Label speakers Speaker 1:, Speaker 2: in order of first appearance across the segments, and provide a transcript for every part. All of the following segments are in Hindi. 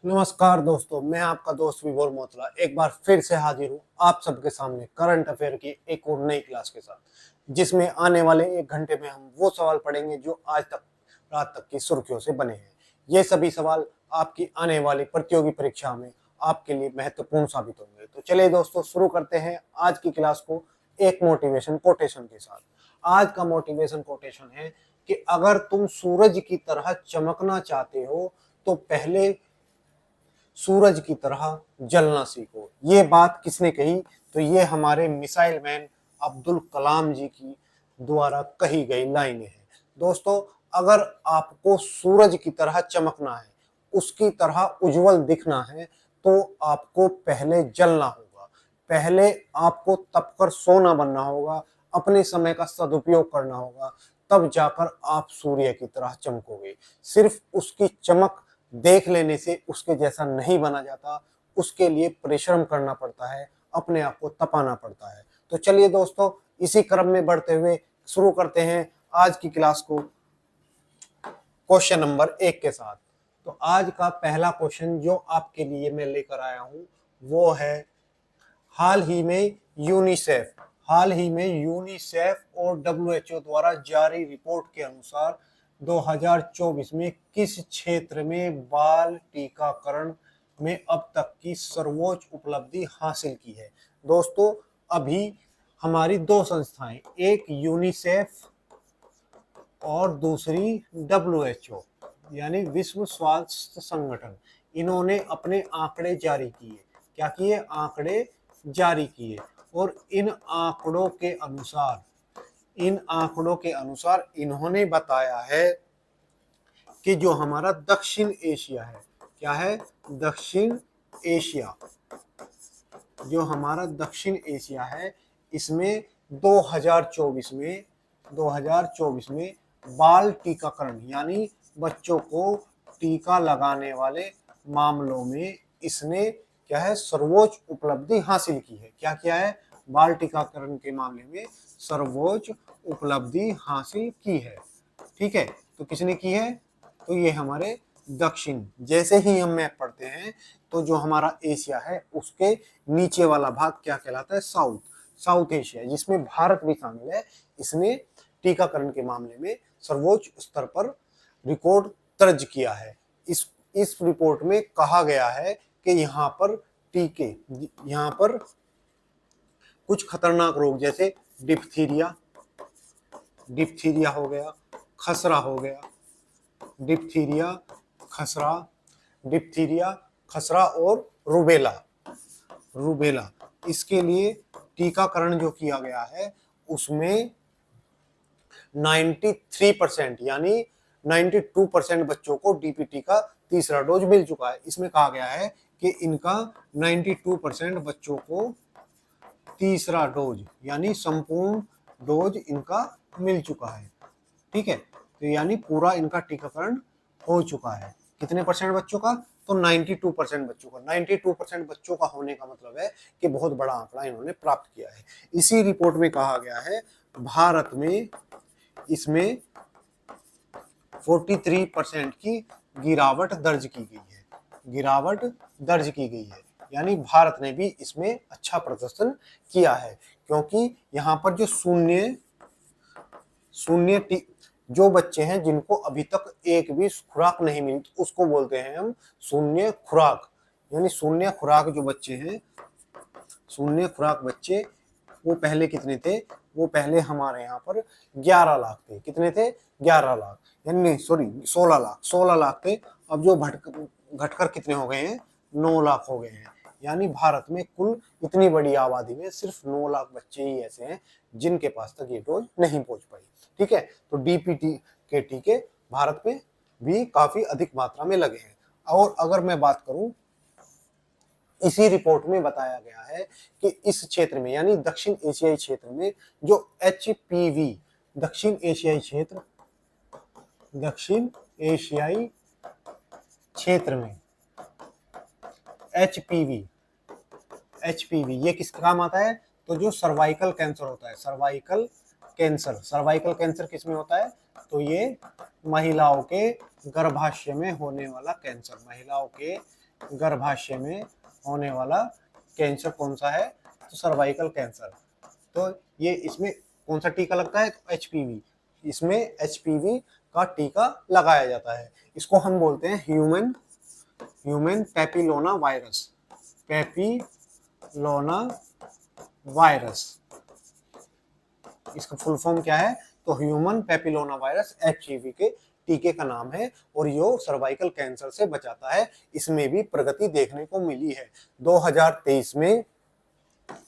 Speaker 1: नमस्कार दोस्तों, मैं आपका दोस्त विभोर मोतला एक बार फिर से हाजिर हूँ आप सबके सामने करंट अफेयर की एक और नई क्लास के साथ, जिसमें आने वाले 1 घंटे में हम वो सवाल पढ़ेंगे जो आज तक रात तक की सुर्खियों से बने हैं। ये सभी सवाल आपकी आने वाली प्रतियोगी परीक्षा में आपके लिए महत्वपूर्ण साबित होंगे। तो चलिए दोस्तों, शुरू करते हैं आज की क्लास को एक मोटिवेशन कोटेशन के साथ। आज का मोटिवेशन कोटेशन है कि अगर तुम सूरज की तरह चमकना चाहते हो तो पहले सूरज की तरह जलना सीखो। ये बात किसने कही? तो ये हमारे मिसाइल मैन अब्दुल कलाम जी की द्वारा कही गई लाइनें हैं। दोस्तों, अगर आपको सूरज की तरह चमकना है, उसकी तरह उज्जवल दिखना है, तो आपको पहले जलना होगा। पहले आपको तपकर सोना बनना होगा, अपने समय का सदुपयोग करना होगा, तब जाकर आप सूर्य की तरह चमकोगे। सिर्फ उसकी चमक देख लेने से उसके जैसा नहीं बना जाता, उसके लिए परिश्रम करना पड़ता है, अपने आप को तपाना पड़ता है। तो चलिए दोस्तों, इसी क्रम में बढ़ते हुए शुरू करते हैं आज की क्लास को क्वेश्चन नंबर 1 के साथ। तो आज का पहला क्वेश्चन जो आपके लिए मैं लेकर आया हूं वो है, हाल ही में यूनिसेफ और डब्ल्यूएचओ द्वारा जारी रिपोर्ट के अनुसार 2024 में किस क्षेत्र में बाल टीकाकरण में अब तक की सर्वोच्च उपलब्धि हासिल की है? दोस्तों, अभी हमारी दो संस्थाएं, एक यूनिसेफ और दूसरी डब्ल्यूएचओ यानी विश्व स्वास्थ्य संगठन, इन्होंने अपने आंकड़े जारी किए। क्या किए? आंकड़े जारी किए। और इन आंकड़ों के अनुसार इन्होंने बताया है कि जो हमारा दक्षिण एशिया है, क्या है? दक्षिण एशिया, जो हमारा दक्षिण एशिया है, इसमें 2024 में बाल टीकाकरण यानी बच्चों को टीका लगाने वाले मामलों में इसने क्या है? सर्वोच्च उपलब्धि हासिल की है। क्या किया है? बाल टीकाकरण के मामले में सर्वोच्च उपलब्धि हासिल की है। ठीक है, तो किसने की है? तो ये हमारे दक्षिण। जैसे ही हम मैप पढ़ते हैं तो जो हमारा एशिया है उसके नीचे वाला भाग क्या कहलाता है? साउथ एशिया, जिसमें भारत भी शामिल है, इसने टीकाकरण के मामले में सर्वोच्च स्तर पर रिकॉर्ड दर्ज किया है। इस रिपोर्ट में कहा गया है कि यहाँ पर कुछ खतरनाक रोग जैसे डिप्थीरिया हो गया, खसरा हो गया, डिप्थीरिया, खसरा और रूबेला, इसके लिए टीकाकरण जो किया गया है उसमें 93% यानी 92% बच्चों को डीपीटी का तीसरा डोज मिल चुका है। इसमें कहा गया है कि इनका 92% बच्चों को तीसरा डोज यानी संपूर्ण डोज इनका मिल चुका है। ठीक है, तो यानी पूरा इनका टीकाकरण हो चुका है। कितने परसेंट बच्चों का? तो 92% बच्चों का। 92% बच्चों का होने का मतलब है कि बहुत बड़ा आंकड़ा इन्होंने प्राप्त किया है। इसी रिपोर्ट में कहा गया है भारत में इसमें 43% की गिरावट दर्ज की गई है। यानी भारत ने भी इसमें अच्छा प्रदर्शन किया है, क्योंकि यहाँ पर जो जो बच्चे हैं जिनको अभी तक एक भी खुराक नहीं मिली, तो उसको बोलते हैं हम शून्य खुराक। यानी शून्य खुराक जो बच्चे हैं, शून्य खुराक बच्चे, वो पहले कितने थे? वो पहले हमारे यहाँ पर 11 लाख थे। कितने थे? 11 लाख, यानी सॉरी 16 लाख थे। अब जो घटकर कितने हो गए हैं? 9 लाख हो गए हैं। यानी भारत में कुल इतनी बड़ी आबादी में सिर्फ 9 लाख बच्चे ही ऐसे हैं जिनके पास तक ये डोज नहीं पहुंच पाई। ठीक है, तो डीपीटी के टीके भारत में भी काफी अधिक मात्रा में लगे हैं। और अगर मैं बात करूं, इसी रिपोर्ट में बताया गया है कि इस क्षेत्र में यानी दक्षिण एशियाई क्षेत्र में जो HPV दक्षिण एशियाई क्षेत्र में HPV ये किस काम आता है? तो जो सर्वाइकल कैंसर होता है, सर्वाइकल कैंसर किस में होता है? तो ये महिलाओं के गर्भाशय में होने वाला कैंसर, महिलाओं के गर्भाशय में होने वाला कैंसर कौन सा है? तो सर्वाइकल कैंसर। तो ये इसमें कौन सा टीका लगता है? तो एचपीवी। इसमें एचपीवी का टीका लगाया जाता है। इसको हम बोलते हैं ह्यूमन पैपिलोना वायरस। पैपिलोना वायरस, इसका फुल फॉर्म क्या है? तो ह्यूमन पैपिलोना वायरस एचपीवी के टीके का नाम है और ये सर्वाइकल कैंसर से बचाता है। इसमें भी प्रगति देखने को मिली है। 2023 में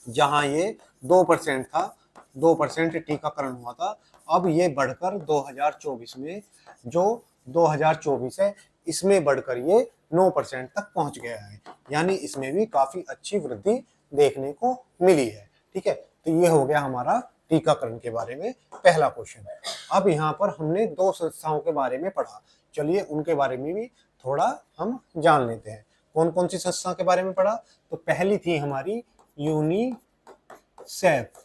Speaker 1: जहां ये 2% था, 2% टीकाकरण हुआ था, अब ये बढ़कर 2024 में, जो 2024 है, इसमें बढ़कर ये 9% तक पहुंच गया है। यानी इसमें भी काफी अच्छी वृद्धि देखने को मिली है। ठीक है, तो ये हो गया हमारा टीकाकरण के बारे में पहला क्वेश्चन। अब यहाँ पर हमने 2 संस्थाओं के बारे में पढ़ा, चलिए उनके बारे में भी थोड़ा हम जान लेते हैं। कौन कौन सी संस्था के बारे में पढ़ा? तो पहली थी हमारी यूनिसेफ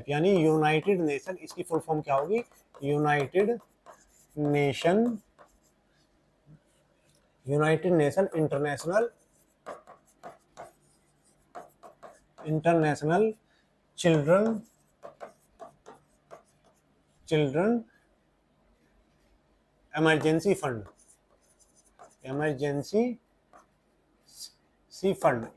Speaker 1: यानी यूनाइटेड नेशन। इसकी फुल फॉर्म क्या होगी? United nation international children emergency fund,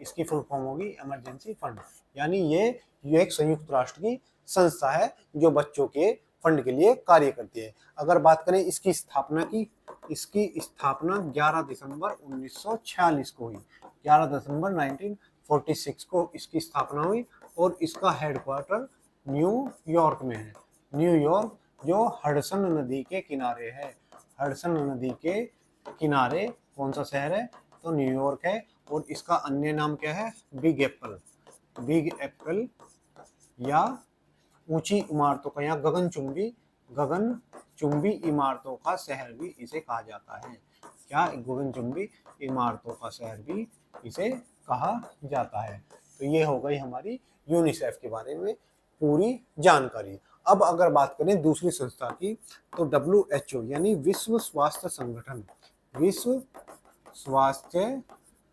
Speaker 1: इसकी फुल फॉर्म होगी इमरजेंसी फंड। यानी ये एक संयुक्त राष्ट्र की संस्था है जो बच्चों के फंड के लिए कार्य करती है। अगर बात करें इसकी स्थापना की, इसकी स्थापना 11 दिसंबर 1946 को हुई। 11 दिसंबर 1946 को इसकी स्थापना हुई और इसका हेडक्वार्टर न्यूयॉर्क में है। न्यूयॉर्क जो हडसन नदी के किनारे है। हडसन नदी के किनारे कौन सा शहर है? तो न्यूयॉर्क है। और इसका अन्य नाम क्या है? बिग एप्पल या ऊंची इमारतों का या गगनचुंबी इमारतों का शहर भी इसे कहा जाता है। क्या? गगनचुंबी इमारतों का शहर भी इसे कहा जाता है। तो ये हो गई हमारी यूनिसेफ के बारे में पूरी जानकारी। अब अगर बात करें दूसरी संस्था की, तो WHO यानी विश्व स्वास्थ्य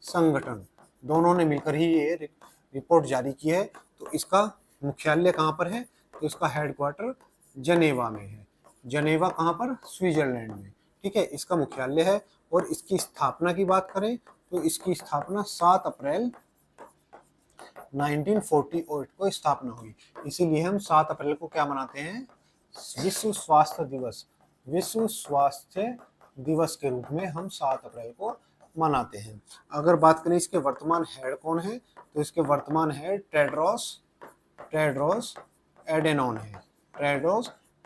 Speaker 1: संगठन, दोनों ने मिलकर ही ये रिपोर्ट जारी की है। तो इसका मुख्यालय कहाँ पर है? तो इसका हेडक्वार्टर जनेवा में है। जनेवा कहाँ पर? स्विट्जरलैंड में। ठीक है, इसका मुख्यालय है। और इसकी स्थापना की बात करें तो इसकी स्थापना 7 अप्रैल 1948 को स्थापना हुई। इसीलिए हम 7 अप्रैल को क्या मनाते हैं? विश्व स्वास्थ्य दिवस के रूप में हम 7 अप्रैल को मनाते हैं। अगर बात करें इसके वर्तमान हेड कौन है, तो इसके वर्तमान हेड टेड्रोस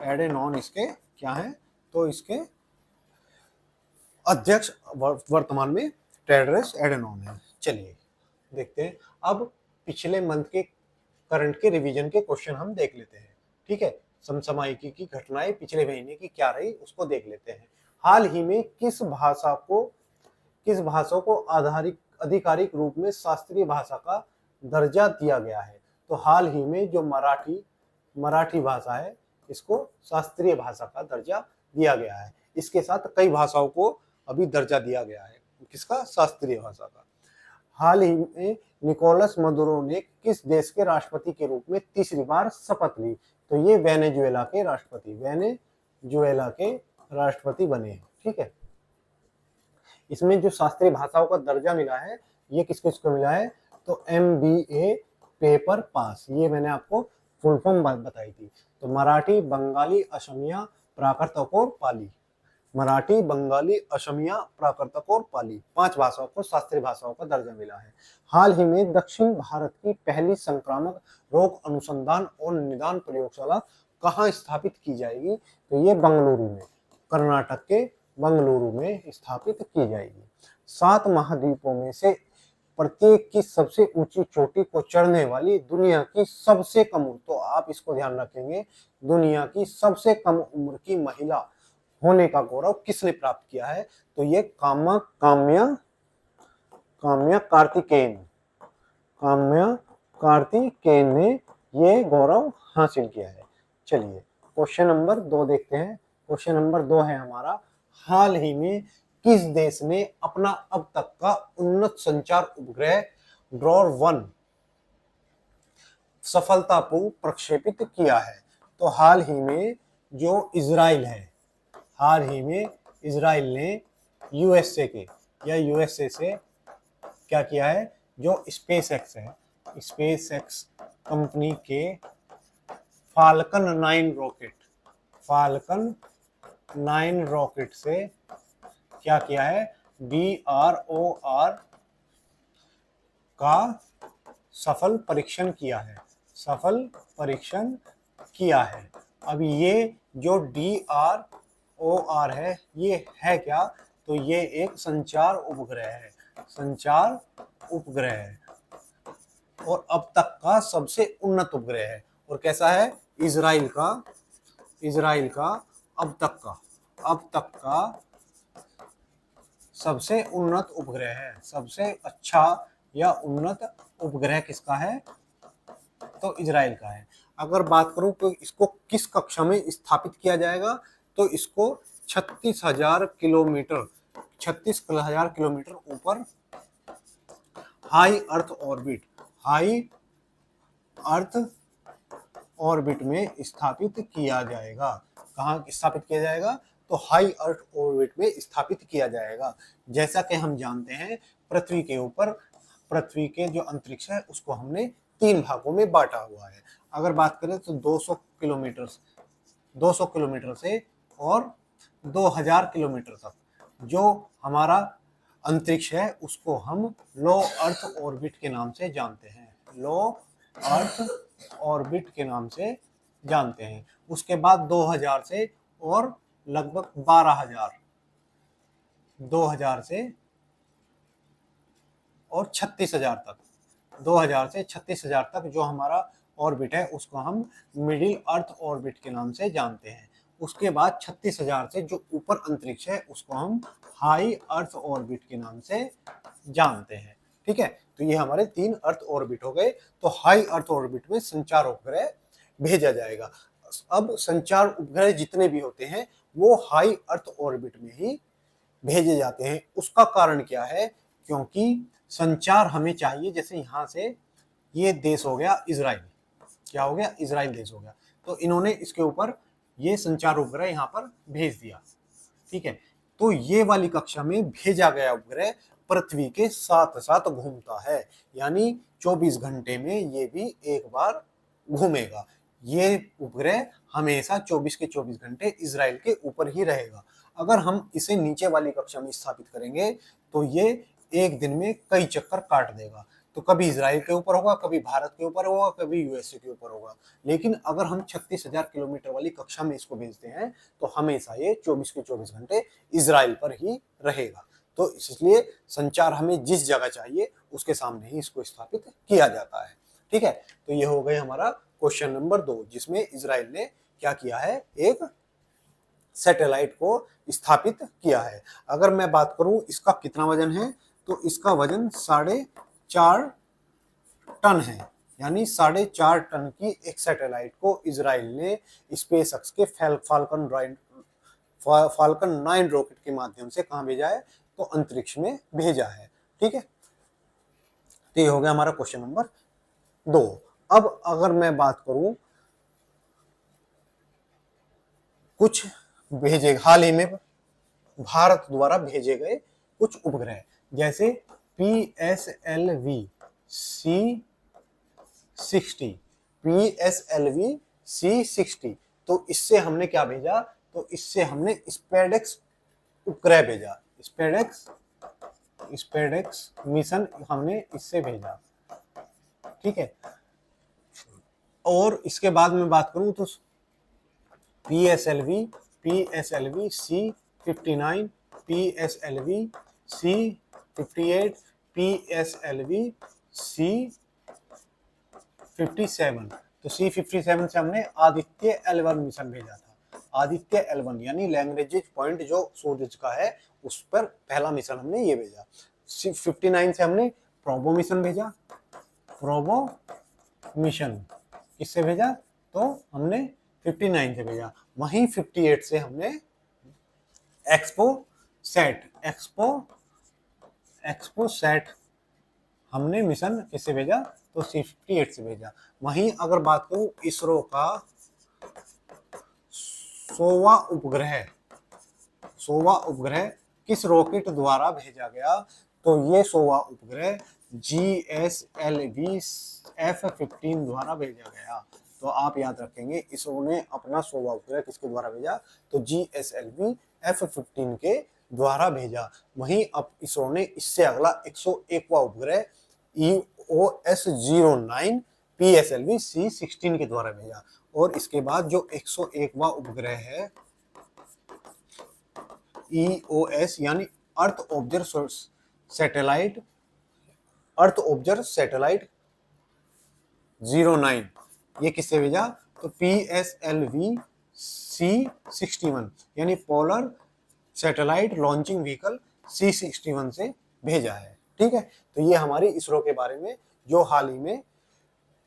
Speaker 1: एडेनॉन इसके क्या है? तो इसके अध्यक्ष वर्तमान में टेड्रोस एडेनॉन है। चलिए देखते हैं। अब पिछले मंथ के करंट के रिवीजन के क्वेश्चन हम देख लेते हैं। ठीक है, समसामयिकी की घटनाएं पिछले महीने की क्या रही उसको देख लेते हैं। हाल ही में किस भाषा को आधिकारिक रूप में शास्त्रीय भाषा का दर्जा दिया गया है? तो हाल ही में जो मराठी भाषा है, इसको शास्त्रीय भाषा का दर्जा दिया गया है। इसके साथ कई भाषाओं को अभी दर्जा दिया गया है। किसका? शास्त्रीय भाषा का। हाल ही में निकोलस मदुरो ने किस देश के राष्ट्रपति के रूप में तीसरी बार शपथ ली? तो ये वेनेजुएला के राष्ट्रपति बने। ठीक है, इसमें जो शास्त्रीय भाषाओं का दर्जा मिला है, ये किस किसको मिला है? तो MBA पेपर पास, ये मैंने आपको फुल फॉर्म बताई थी। तो मराठी, बंगाली, असमिया, प्राकृत और पाली। मराठी, बंगाली, असमिया, प्राकृत और पाली, 5 भाषाओं को शास्त्रीय भाषाओं का दर्जा मिला है। हाल ही में दक्षिण भारत की पहली संक्रामक रोग अनुसंधान और निदान प्रयोगशाला कहाँ स्थापित की जाएगी? तो ये बेंगलुरु में, कर्नाटक के बेंगलुरु में स्थापित की जाएगी। 7 महाद्वीपों में से प्रत्येक की सबसे ऊंची चोटी को चढ़ने वाली दुनिया की सबसे कम उम्र, तो आप इसको ध्यान रखेंगे, दुनिया की सबसे कम उम्र की महिला होने का गौरव किसने प्राप्त किया है? तो ये काम्या कार्तिकेयन ने ये गौरव हासिल किया है। चलिए क्वेश्चन नंबर 2 देखते हैं। क्वेश्चन नंबर 2 है हमारा, हाल ही में किस देश ने अपना अब तक का उन्नत संचार उपग्रह ड्रॉर-1 सफलतापूर्व प्रक्षेपित किया है? तो हाल ही में जो इजराइल है, हाल ही में इजराइल ने यूएसए के या यूएसए से क्या किया है, जो स्पेस एक्स है, स्पेस एक्स कंपनी के फाल्कन 9 रॉकेट, फाल्कन 9 रॉकेट से क्या किया है, DROR का सफल परीक्षण किया है, सफल परीक्षण किया है। अब ये जो DROR है, ये है क्या, तो ये एक संचार उपग्रह है, संचार उपग्रह है और अब तक का सबसे उन्नत उपग्रह है। और कैसा है, इजराइल का अब तक का सबसे उन्नत उपग्रह है। सबसे अच्छा या उन्नत उपग्रह किसका है, तो इजराइल का है। अगर बात करूं तो इसको किस कक्षा में स्थापित किया जाएगा, तो इसको 36,000 किलोमीटर ऊपर हाई अर्थ ऑर्बिट में स्थापित किया जाएगा। कहाँ स्थापित किया जाएगा, तो हाई अर्थ ऑर्बिट में स्थापित किया जाएगा। जैसा कि हम जानते हैं, पृथ्वी के ऊपर, पृथ्वी के जो अंतरिक्ष है उसको हमने 3 भागों में बांटा हुआ है। अगर बात करें तो 200 किलोमीटर से और 2000 किलोमीटर तक जो हमारा अंतरिक्ष है उसको हम लो अर्थ ऑर्बिट के नाम से जानते हैं, लो अर्थ ऑर्बिट के नाम से जानते हैं। उसके बाद 2000 से और लगभग 12,000, 2000 से और 36,000 तक, 2000 से 36,000 तक जो हमारा ऑर्बिट है उसको हम मिडिल अर्थ ऑर्बिट के नाम से जानते हैं। उसके बाद 36,000 से जो ऊपर अंतरिक्ष है उसको हम हाई अर्थ ऑर्बिट के नाम से जानते हैं। ठीक है, तो ये हमारे 3 अर्थ ऑर्बिट हो गए। तो हाई अर्थ ऑर्बिट में संचार उपग्रह भेजा जाएगा। अब संचार उपग्रह जितने भी होते हैं वो हाई अर्थ ऑर्बिट में ही भेजे जाते हैं। उसका कारण क्या है, क्योंकि संचार हमें चाहिए। जैसे यहाँ से ये देश हो गया इजराइल, क्या हो गया, इजराइल देश हो गया, तो इन्होंने इसके ऊपर ये संचार उपग्रह यहाँ पर भेज दिया। ठीक है, तो ये वाली कक्षा में भेजा गया उपग्रह पृथ्वी के साथ साथ घूमता है, यानी 24 घंटे में ये भी एक बार घूमेगा। ये उपग्रह हमेशा 24 के 24 घंटे इजराइल के ऊपर ही रहेगा। अगर हम इसे नीचे वाली कक्षा में स्थापित करेंगे तो ये एक दिन में कई चक्कर काट देगा। तो कभी इजराइल के ऊपर होगा, कभी भारत के ऊपर होगा, कभी यूएसए के ऊपर होगा। लेकिन अगर हम 36,000 किलोमीटर वाली कक्षा में इसको भेजते हैं तो हमेशा ये 24 के 24 घंटे इजराइल पर ही रहेगा। तो इसलिए संचार हमें जिस जगह चाहिए उसके सामने ही इसको स्थापित किया जाता है। ठीक है, तो ये हो गए हमारा क्वेश्चन नंबर 2, जिसमें इजराइल ने क्या किया है, एक सैटेलाइट को स्थापित किया है। अगर मैं बात करूं इसका कितना वजन है, तो इसका वजन 4.5 टन है, यानी 4.5 टन की एक सैटेलाइट को इजराइल ने स्पेसएक्स के फाल्कन 9 रॉकेट के माध्यम से कहां भेजा है, तो अंतरिक्ष में भेजा है। ठीक है, तो ये हो गया हमारा क्वेश्चन नंबर 2। अब अगर मैं बात करूं कुछ भेजे हाल ही में भारत द्वारा भेजे गए कुछ उपग्रह, जैसे PSLV C60, तो इससे हमने क्या भेजा, तो इससे हमने स्पेडेक्स उपग्रह भेजा, स्पेडेक्स मिशन हमने इससे भेजा। ठीक है, और इसके बाद में बात करूं तो PSLV C59, PSLV C58, PSLV C57। तो C57 से हमने आदित्य L1 मिशन भेजा था। आदित्य L1 यानी लैग्रेंज पॉइंट जो सूर्य का है उस पर पहला मिशन हमने ये भेजा। C59 से हमने प्रोबो मिशन भेजा, प्रोबो मिशन किससे भेजा, तो हमने 59 से भेजा। वहीं 58 से हमने एक्सपो सेट एक्सपो सेट हमने मिशन किससे भेजा, तो 68 से भेजा। वहीं अगर बात करूं इसरो का 100वां उपग्रह किस रॉकेट द्वारा भेजा गया, तो ये 100वां उपग्रह GSLV F-15 द्वारा भेजा गया। तो आप याद रखेंगे इसरो ने अपना 100वां उपग्रह किसके द्वारा भेजा, तो GSLV F-15 के द्वारा भेजा। वहीं अब इसरो ने इससे अगला 101वां उपग्रह EOS-09 PSLV C-16 के द्वारा भेजा। और इसके बाद जो 101वां उपग्रह है EOS यानी अर्थ ऑब्जर्व सैटेलाइट 09, ये किससे भेजा, तो PSLV C-61 यानी polar satellite launching vehicle C-61 से भेजा है। ठीक है, तो ये हमारी इसरो के बारे में जो हाल ही में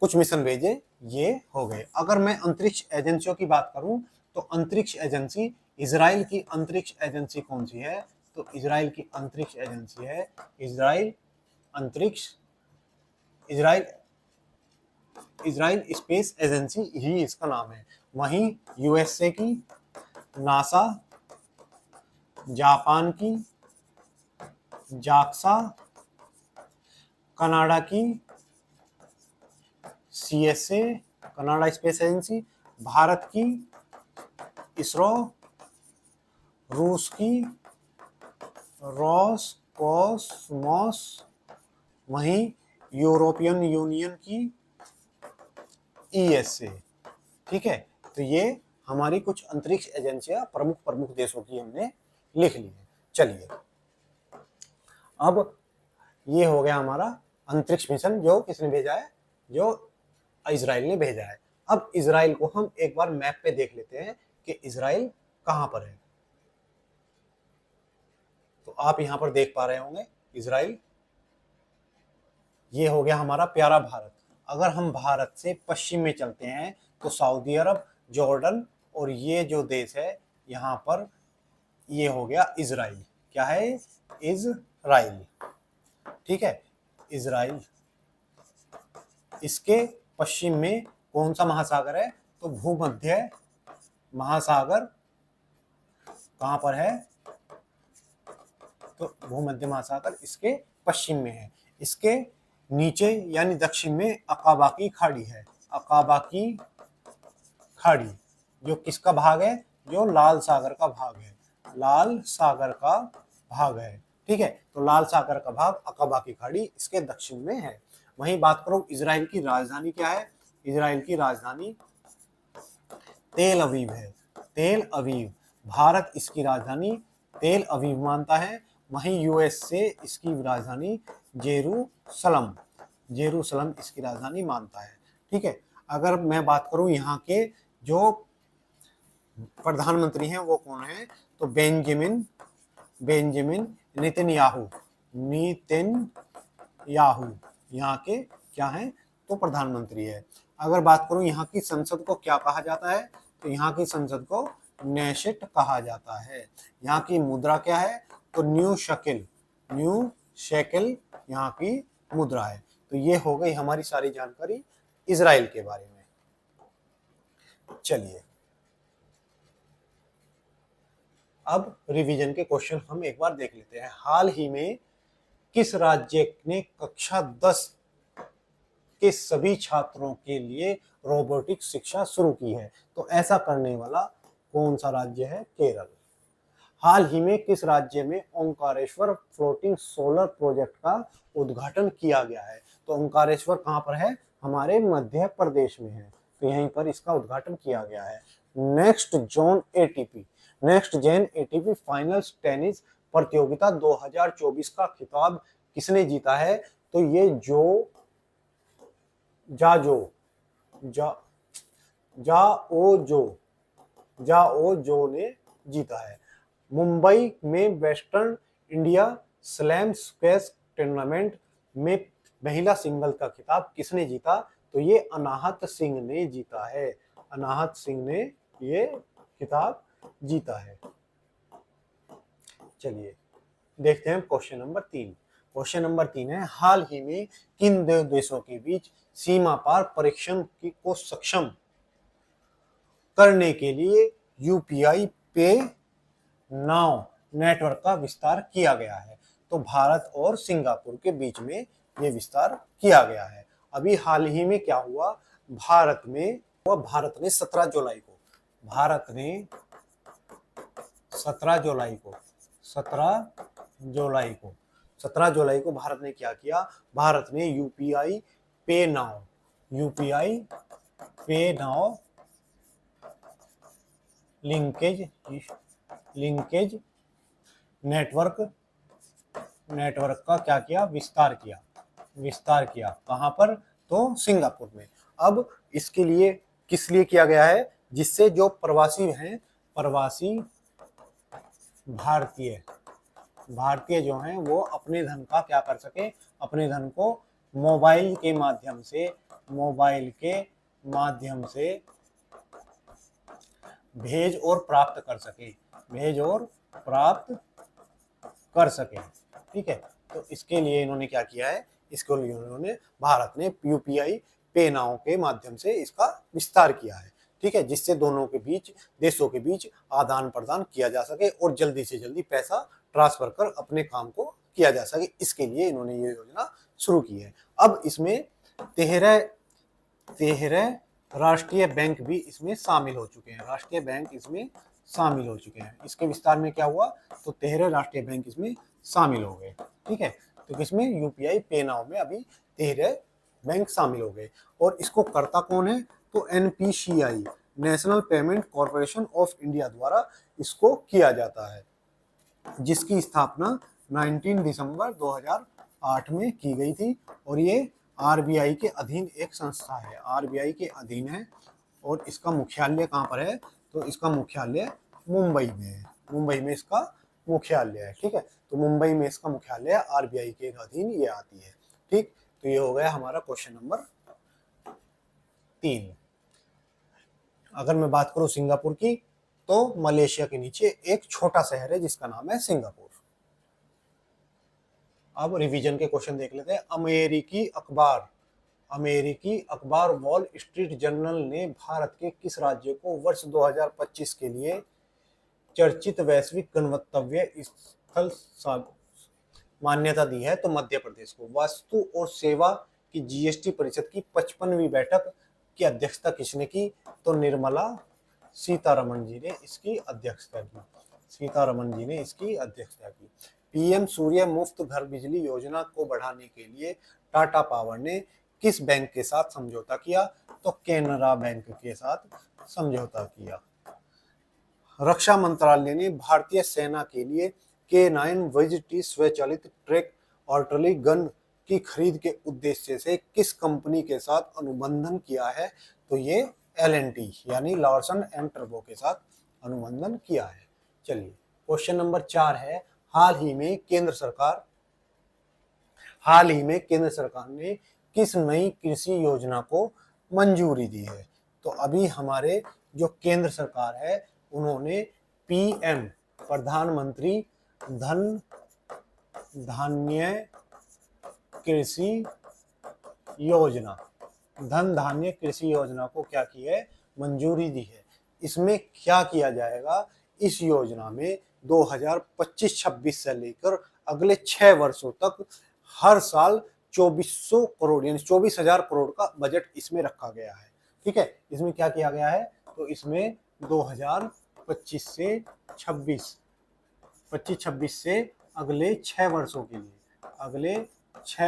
Speaker 1: कुछ मिशन भेजे ये हो गए। अगर मैं अंतरिक्ष एजेंसियों की बात करूं तो अंतरिक्ष एजेंसी, इजराइल की अंतरिक्ष एजेंसी कौन सी है, तो इजराइल की अंतरिक्ष एजेंसी है इजराइल स्पेस एजेंसी ही इसका नाम है। वहीं यूएसए की नासा, जापान की जाक्सा, कनाडा की CSA Canada space agency, Bharat की इसरो, रूस की रोसकोसमोस, वहीं यूरोपियन यूनियन की ESA। ठीक है, तो ये हमारी कुछ अंतरिक्ष एजेंसियां प्रमुख देशों की हमने लिख ली है। चलिए, अब ये हो गया हमारा अंतरिक्ष मिशन जो किसने भेजा है, जो इजराइल ने भेजा है। अब इजराइल को हम एक बार मैप पे देख लेते हैं कि इजराइल कहां पर है। तो आप यहां पर देख पा रहे होंगे इजराइल, ये हो गया हमारा प्यारा भारत। अगर हम भारत से पश्चिम में चलते हैं तो सऊदी अरब, जॉर्डन और ये जो देश है यहाँ पर ये हो गया इजराइल। क्या है, इजराइल। ठीक है, इजराइल। इसके पश्चिम में कौन सा महासागर है, तो भूमध्य महासागर कहां पर है, तो भूमध्य महासागर इसके पश्चिम में है। इसके नीचे यानी दक्षिण में अकाबा की खाड़ी है। अकाबा की खाड़ी जो किसका भाग है, जो लाल सागर का भाग है, लाल सागर का भाग है। ठीक है, तो लाल सागर का भाग अकाबा की खाड़ी इसके दक्षिण में है। वहीं बात करो इजराइल की राजधानी क्या है, इजराइल की राजधानी तेल अवीव है। तेल अवीव, भारत इसकी राजधानी तेल अवीव मानता है। वहीं यूएस से इसकी राजधानी जेरूसलम इसकी राजधानी मानता है। ठीक है, अगर मैं बात करूं यहाँ के जो प्रधानमंत्री हैं वो कौन है, तो बेंजामिन नेतन्याहू यहाँ के क्या हैं, तो प्रधानमंत्री है। अगर बात करूं यहाँ की संसद को क्या कहा जाता है, तो यहाँ की संसद को नेशेट कहा जाता है। यहाँ की मुद्रा क्या है, तो न्यू शेकेल यहाँ की मुद्रा है। तो ये हो गई हमारी सारी जानकारी इजराइल के बारे में। चलिए, अब रिवीजन के क्वेश्चन हम एक बार देख लेते हैं। हाल ही में किस राज्य ने कक्षा 10 के सभी छात्रों के लिए रोबोटिक्स शिक्षा शुरू की है, तो ऐसा करने वाला कौन सा राज्य है, केरल। हाल ही में किस राज्य में ओंकारेश्वर फ्लोटिंग सोलर प्रोजेक्ट का उद्घाटन किया गया है, तो ओंकारेश्वर कहां पर है, हमारे मध्य प्रदेश में है। तो यहीं पर इसका उद्घाटन किया गया है। Next Gen ATP Finals tennis प्रतियोगिता 2024 का खिताब किसने जीता है, तो ये जाओ ने जीता है। मुंबई में western India slam squash tournament में महिला सिंगल का खिताब किसने जीता, तो ये अनाहत सिंह ने जीता है। अनाहत सिंह ने ये खिताब जीता है। चलिए देखते हैं क्वेश्चन नंबर 3। क्वेश्चन नंबर 3 है, हाल ही में किन दो देशों के बीच सीमा पार परीक्षण को सक्षम करने के लिए यूपीआई पे नाउ नेटवर्क का विस्तार किया गया है? तो भारत और सिंगापुर के बीच में ये विस्तार किया गया है। अभी हाल ही में क्या हुआ, भारत ने 17 जुलाई को 17 जुलाई को भारत ने क्या किया, भारत ने यूपीआई पे नाउ लिंकेज नेटवर्क का क्या किया, विस्तार किया। कहां पर? तो सिंगापुर में। अब इसके लिए किस लिए किया गया है? जिससे जो प्रवासी भारतीय जो हैं वो अपने धन का क्या कर सके, अपने धन को मोबाइल के माध्यम से भेज और प्राप्त कर सके। ठीक है, तो इसके लिए इन्होंने क्या किया है, भारत ने यूपीआई पे नाउ के माध्यम से इसका विस्तार किया है। ठीक है, जिससे देशों के बीच आदान प्रदान किया जा सके और जल्दी से जल्दी पैसा ट्रांसफर कर अपने काम को किया जा सके। इसके लिए इन्होंने ये योजना शुरू की है। अब इसमें 13 राष्ट्रीय बैंक भी इसमें शामिल हो चुके हैं। इसके विस्तार में क्या हुआ, तो 13 राष्ट्रीय बैंक इसमें शामिल हो गए। ठीक है, तो इसमें यूपीआई पे नाउ में अभी 13 बैंक शामिल हो गए। और इसको करता कौन है, तो NPCI national payment corporation of India द्वारा इसको किया जाता है, जिसकी स्थापना 19 दिसंबर 2008 में की गई थी। और ये आरबीआई के अधीन एक संस्था है, आरबीआई के अधीन है। और इसका मुख्यालय कहाँ पर है, तो इसका मुख्यालय मुंबई में है। मुंबई में इसका मुख्यालय है। ठीक है, तो मुंबई में इसका मुख्यालय है, आरबीआई के अधीन ये आती है। ठीक, तो ये हो गया हमारा क्वेश्चन नंबर 3। अगर मैं बात करूं सिंगापुर की, तो मलेशिया के नीचे एक छोटा शहर है जिसका नाम है सिंगापुर। अब रिवीजन के क्वेश्चन देख लेते हैं। अमेरिकी अखबार वॉल स्ट्रीट जर्नल ने भारत के किस राज्य को वर्ष 2025 के लिए चर्चित वैश्विक गंतव्य स्थल मान्यता दी है? तो मध्य प्रदेश को। वस्तु और सेवा की जीएसटी परिषद की 55वीं बैठक की अध्यक्षता किसने की? तो निर्मला सीतारमण जी ने इसकी अध्यक्षता की। पीएम सूर्य मुफ्त घर बिजली योजना को बढ़ाने के लिए टाटा पावर ने किस बैंक के साथ समझौता किया? तो केनरा बैंक के साथ समझौता किया। रक्षा मंत्रालय ने भारतीय सेना के लिए K9 VT स्वचालित ट्रैक आर्टिलरी गन की खरीद के उद्देश्य से किस कंपनी के साथ अनुबंधन किया है? तो ये L&T यानी लार्सन एंड टर्बो के साथ अनुबंधन किया है। चलिए क्वेश्चन नंबर 4 है, हाल ही में केंद्र सरकार ने किस नई कृषि योजना को मंजूरी दी है? तो अभी हमारे जो केंद्र सरकार है उन्होंने पीएम प्रधानमंत्री धन धान्य कृषि योजना को क्या की है? मंजूरी दी है। इसमें क्या किया जाएगा? इस योजना में 2025-26 से लेकर अगले 6 वर्षों तक हर साल 2400 करोड़ यानी 24,000 करोड़ का बजट इसमें रखा गया है। ठीक है, इसमें क्या किया गया है? तो इसमें 2025 से 26 से अगले 6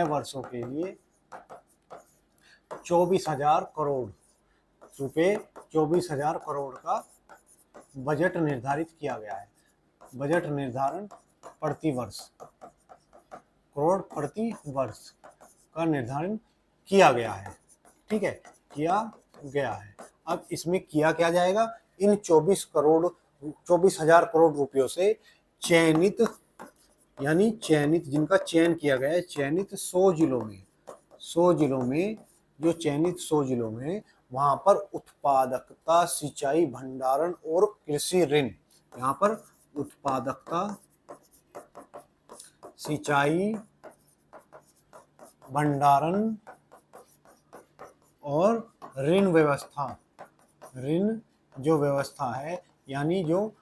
Speaker 1: वर्षों के लिए 24,000 करोड़ रुपए 24,000 करोड़ का बजट निर्धारित किया गया है। बजट निर्धारण प्रति वर्ष करोड़ प्रति वर्ष का निर्धारण किया गया है। ठीक है, किया गया है। अब इसमें किया क्या जाएगा? इन 24,000 करोड़ रुपयों से चयनित जिनका चयन किया गया है, चयनित 100 जिलों में वहां पर उत्पादकता, सिंचाई, भंडारण और कृषि ऋण, यहाँ पर उत्पादकता, सिंचाई, भंडारण और ऋण व्यवस्था। ऋण जो व्यवस्था है, यानी जो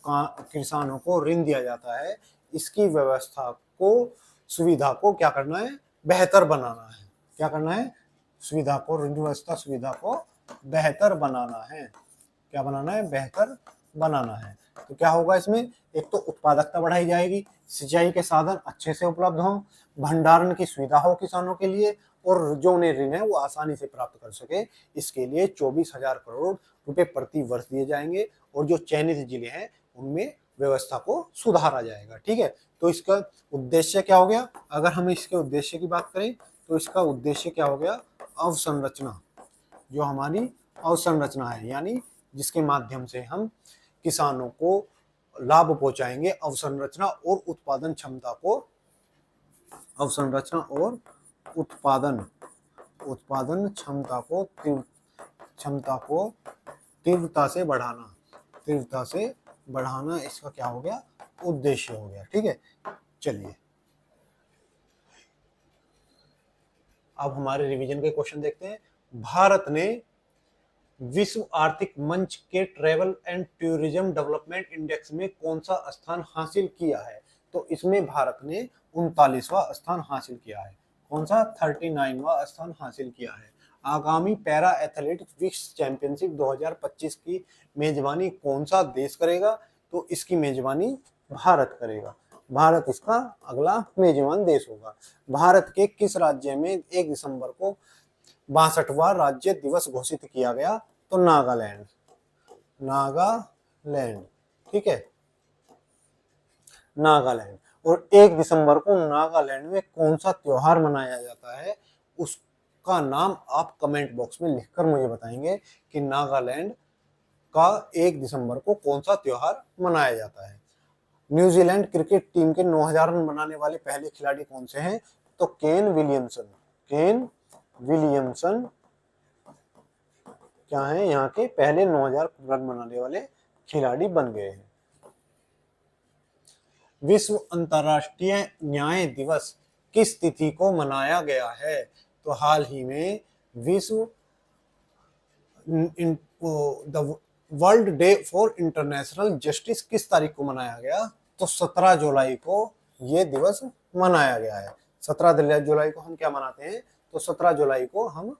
Speaker 1: किसानों को ऋण दिया जाता है, इसकी व्यवस्था को, सुविधा को क्या करना है, बेहतर बनाना है। क्या करना है, सुविधा को, ऋण व्यवस्था सुविधा को बेहतर बनाना है। क्या बनाना है, बेहतर बनाना है। तो क्या होगा इसमें, एक तो उत्पादकता बढ़ाई जाएगी, सिंचाई के साधन अच्छे से उपलब्ध हों, भंडारण की सुविधा हो किसानों के लिए, और जो उन्हें ऋण है वो आसानी से प्राप्त कर सके। इसके लिए 24,000 करोड़ रुपए प्रति वर्ष दिए जाएंगे, और जो चयनित जिले हैं उनमें व्यवस्था को सुधारा जाएगा। ठीक है, तो इसका उद्देश्य क्या हो गया, अगर हम इसके उद्देश्य की बात करें तो इसका उद्देश्य क्या हो गया, अवसंरचना। जो हमारी अवसंरचना है, यानी जिसके माध्यम से हम किसानों को लाभ पहुंचाएंगे, अवसंरचना और उत्पादन क्षमता को, अवसंरचना और उत्पादन क्षमता को तीव्रता से बढ़ाना इसका क्या हो गया, उद्देश्य हो गया। ठीक है, चलिए अब हमारे रिवीजन के क्वेश्चन देखते हैं। भारत ने विश्व आर्थिक मंच के travel and tourism development index में कौन सा स्थान हासिल किया है? तो इसमें भारत ने 39वां स्थान हासिल किया है। कौन सा, 39वां स्थान हासिल किया है। आगामी पैरा एथलेटिक्स विश्व चैंपियनशिप 2025 की मेजबानी कौन सा देश करेगा? तो इसकी मेजबानी भारत करेगा। भारत इसका अगला मेजबान देश होगा। भारत के किस राज्य में 1 दिसंबर को 62वां राज्य दिवस घोषित किया गया? तो नागालैंड। ठीक है, नागालैंड। और 1 दिसंबर को नागालैंड में कौन सा त्योहार मनाया जाता है, उसका नाम आप कमेंट बॉक्स में लिखकर मुझे बताएंगे कि नागालैंड का 1 दिसंबर को कौन सा त्योहार मनाया जाता है। न्यूजीलैंड क्रिकेट टीम के 9,000 रन बनाने वाले पहले खिलाड़ी कौन से हैं? तो केन विलियमसन क्या है, यहाँ के पहले 9,000 रन बनाने वाले खिलाड़ी बन गए हैं। विश्व अंतर्राष्ट्रीय न्याय दिवस किस तिथि को मनाया गया है? तो हाल ही में विश्व world day for international justice किस तारीख को मनाया गया? तो 17 जुलाई को ये दिवस मनाया गया है। 17 जुलाई को हम क्या मनाते हैं? तो 17 जुलाई को हम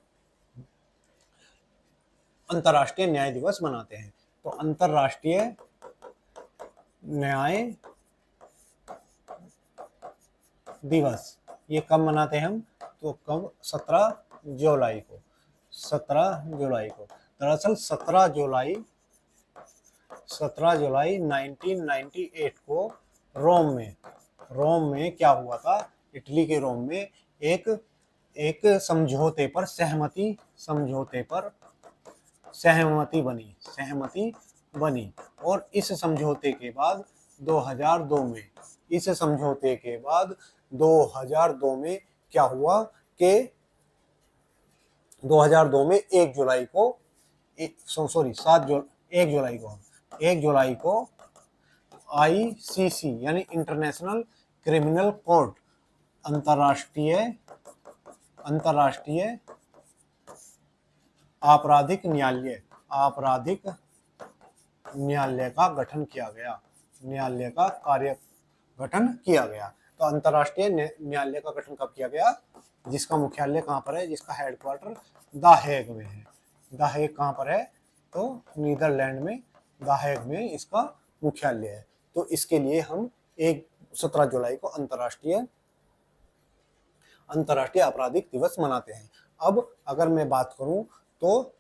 Speaker 1: अंतर्राष्ट्रीय न्याय दिवस मनाते हैं। तो अंतर्राष्ट्रीय न्याय दिवस ये कब मनाते हैं हम? तो कब, 17 जुलाई को। 17 जुलाई को दरअसल 17 जुलाई 1998 को रोम में क्या हुआ था, इटली के रोम में एक समझौते पर सहमति बनी। और इस समझौते के बाद 2002 में क्या हुआ कि 2002 में 1 जुलाई को ICC यानी इंटरनेशनल क्रिमिनल कोर्ट, अंतर्राष्ट्रीय आपराधिक न्यायालय का गठन किया गया। तो अंतर्राष्ट्रीय न्यायालय का गठन कब किया गया? जिसका मुख्यालय कहाँ पर है, जिसका हेडक्वार्टर द हेग में है। द हेग कहाँ पर है? तो नीदरलैंड में द हेग में इसका मुख्यालय है। तो इसके लिए हम 17 जुलाई को अंतर्राष्ट्रीय आपराधिक दिवस मनाते हैं। अब अगर मैं बात करूं तो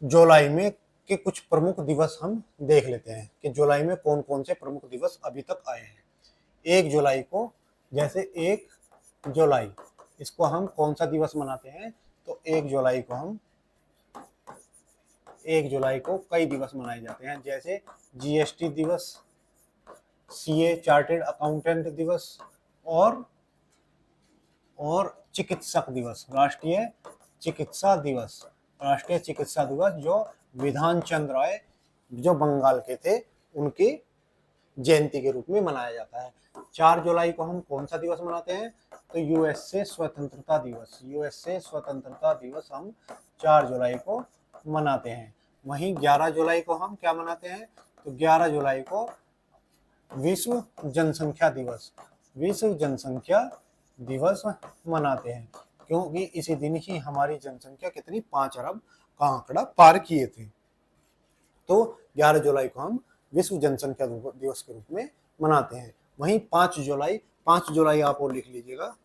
Speaker 1: जुलाई में के कुछ प्रमुख दिवस हम देख लेते हैं कि जुलाई में कौन कौन से प्रमुख दिवस अभी तक आए हैं। 1 जुलाई को, जैसे 1 जुलाई इसको हम कौन सा दिवस मनाते हैं? तो 1 जुलाई को कई दिवस मनाए जाते हैं, जैसे GST दिवस, CA चार्टेड अकाउंटेंट दिवस और चिकित्सक दिवस, राष्ट्रीय चिकित्सा दिवस जो विधान चंद्र राय जो बंगाल के थे उनकी जयंती के रूप में मनाया जाता है। 4 जुलाई को हम कौन सा दिवस मनाते हैं? तो यूएसए स्वतंत्रता दिवस, यूएसए स्वतंत्रता दिवस हम 4 जुलाई को मनाते हैं। वहीं 11 जुलाई को हम क्या मनाते हैं? तो 11 जुलाई को विश्व जनसंख्या दिवस, विश्व जनसंख्या दिवस मनाते हैं, क्योंकि इसी दिन ही हमारी जनसंख्या कितनी 5 अरब का आंकड़ा पार किए थे। तो 11 जुलाई को हम विश्व जनसंख्या दिवस के रूप में मनाते हैं। वहीं 5 जुलाई आप और लिख लीजिएगा,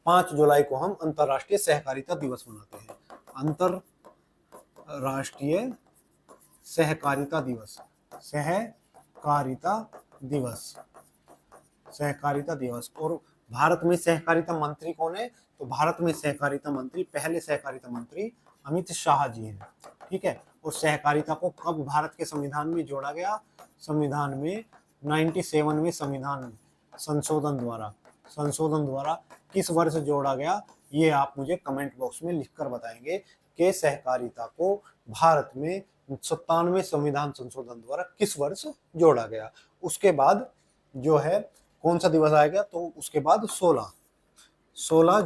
Speaker 1: 5 जुलाई को हम अंतर्राष्ट्रीय सहकारिता दिवस मनाते हैं। अंतर्राष्ट्रीय सहकारिता दिवस, सहकारिता दिवस, सहकारिता दिवस। और भारत में सहकारिता मंत्री कौन है? तो भारत में सहकारिता मंत्री, पहले सहकारिता मंत्री अमित शाह जी हैं। ठीक है। और सहकारिता को कब भारत के संविधान में जोड़ा गया? संविधान में 97वें संविधान संशोधन द्वारा किस वर्ष जोड़ा गया? ये आप मुझे कमेंट बॉक्स में लिखकर बताएंगे कि सहकारिता को भारत में 97वें संविधान संशोधन द्वारा किस वर्ष जोड़ा गया। उसके बाद जो है कौन सा दिवस आएगा? तो उसके बाद 16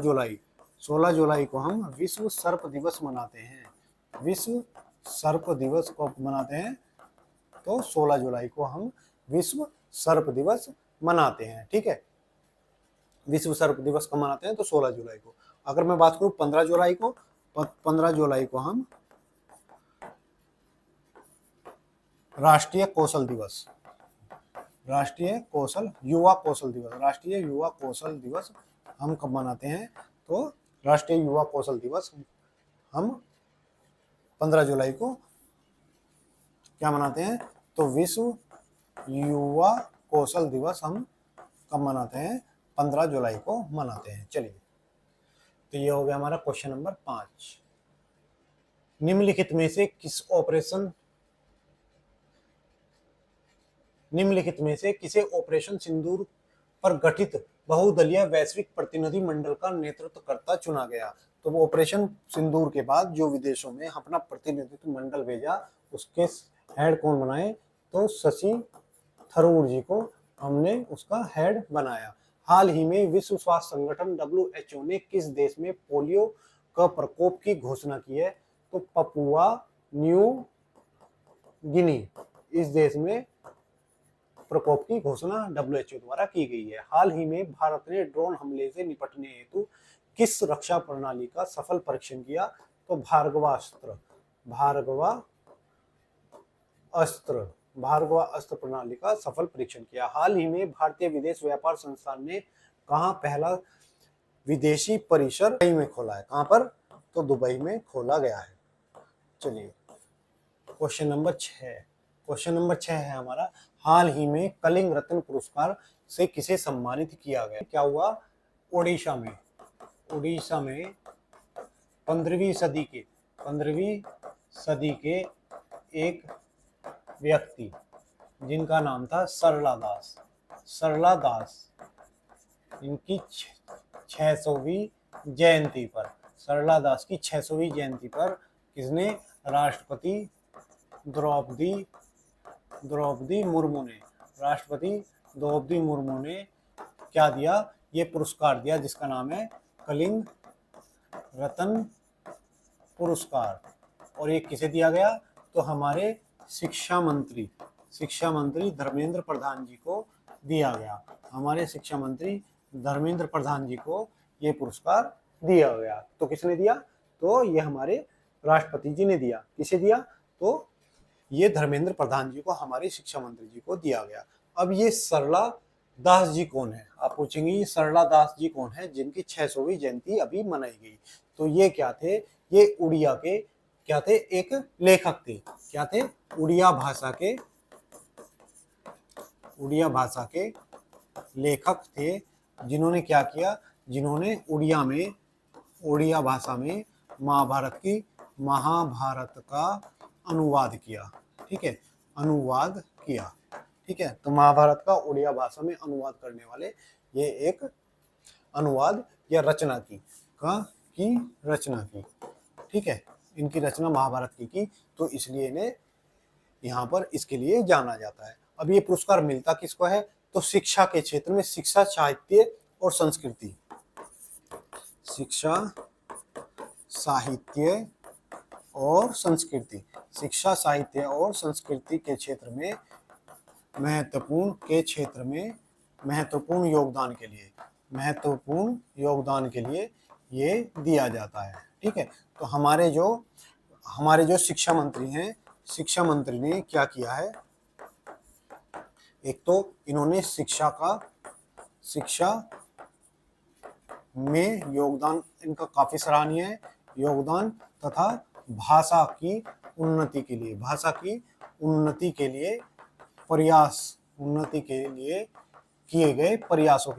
Speaker 1: जुलाई को हम विश्व सर्प दिवस मनाते हैं। विश्व सर्प दिवस को मनाते हैं, तो 16 जुलाई को हम विश्व सर्प दिवस मनाते हैं। ठीक है, विश्व सर्प दिवस कब मनाते हैं? तो 16 जुलाई को। अगर मैं बात करूं 15 जुलाई को, 15 जुलाई को हम राष्ट्रीय कौशल दिवस, राष्ट्रीय युवा कौशल दिवस हम कब मनाते हैं? तो राष्ट्रीय युवा कौशल दिवस हम 15 जुलाई को क्या मनाते हैं? तो विश्व युवा कौशल दिवस हम कब मनाते हैं? 15 जुलाई को मनाते हैं। चलिए, तो ये हो गया हमारा क्वेश्चन नंबर 5। निम्नलिखित में से किसे ऑपरेशन सिंदूर पर गठित बहुदलीय वैश्विक प्रतिनिधि मंडल का नेतृत्व करता चुना गया? तो वो ऑपरेशन सिंदूर के बाद जो विदेशों में अपना प्रतिनिधित्व मंडल भेजा, उसके हेड कौन बनाए? तो शशि थरूर जी को हमने उसका हेड बनाया। हाल ही में विश्व स्वास्थ्य संगठन WHO ने किस देश में पोलियो का प्रकोप की घोषणा की है? तो पपुआ न्यू गिनी, इस देश में प्रकोप की घोषणा WHO द्वारा की गई है। हाल ही में भारत ने ड्रोन हमले से निपटने हेतु किस रक्षा प्रणाली का सफल परीक्षण किया? तो भार्गवा अस्त्र प्रणाली का सफल परीक्षण किया। हाल ही में भारतीय विदेश व्यापार संस्थान ने कहां पहला विदेशी परिसर दुबई में खोला है? कहां पर? तो दुबई में खोला गया है। चलिए, क्वेश्चन नंबर 6 है हमारा, हाल ही में कलिंग रत्न पुरस्कार से किसे सम्मानित किया गया? क्या हुआ? ओडिशा में 15वीं सदी के एक व्यक्ति जिनका नाम था सरला दास, इनकी 600वीं जयंती पर, सरला दास की 600वीं जयंती पर किसने? राष्ट्रपति द्रौपदी मुर्मू ने क्या दिया? ये पुरस्कार दिया जिसका नाम है कलिंग रत्न पुरस्कार। और ये किसे दिया गया? तो हमारे शिक्षा मंत्री धर्मेंद्र प्रधान जी को दिया गया। हमारे शिक्षा मंत्री धर्मेंद्र प्रधान जी को ये पुरस्कार दिया गया। तो किसने दिया? तो ये हमारे राष्ट्रपति जी ने दिया। किसे दिया? तो ये धर्मेंद्र प्रधान जी को, हमारे शिक्षा मंत्री जी को दिया गया। अब ये सरला दास जी कौन है? आप पूछेंगे ये सरला दास जी कौन है जिनकी 600वीं जयंती अभी मनाई गई? तो ये क्या थे? ये उड़िया के क्या थे? एक लेखक थे। क्या थे? उड़िया भाषा के लेखक थे, जिन्होंने क्या किया? जिन्होंने उड़िया भाषा में महाभारत का अनुवाद किया। ठीक है, ठीक है। तो महाभारत का उड़िया भाषा में अनुवाद करने वाले ये एक अनुवाद या रचना की रचना की। ठीक है, इनकी रचना महाभारत की तो इसलिए इन्हें यहाँ पर इसके लिए जाना जाता है। अब ये पुरस्कार मिलता किसको है, तो शिक्षा के क्षेत्र में शिक्षा, साहित्य और संस्कृति, शिक्षा, साहित्य और संस्कृति, शिक्षा, साहित्य और संस्कृति के क्षेत्र में महत्वपूर्ण योगदान के लिए ये दिया जाता है। ठीक है, तो हमारे जो शिक्षा मंत्री हैं, शिक्षा मंत्री ने क्या किया है, एक तो इन्होंने शिक्षा में योगदान इनका काफी सराहनीय है, योगदान तथा भाषा की उन्नति के लिए किए गए प्रयासों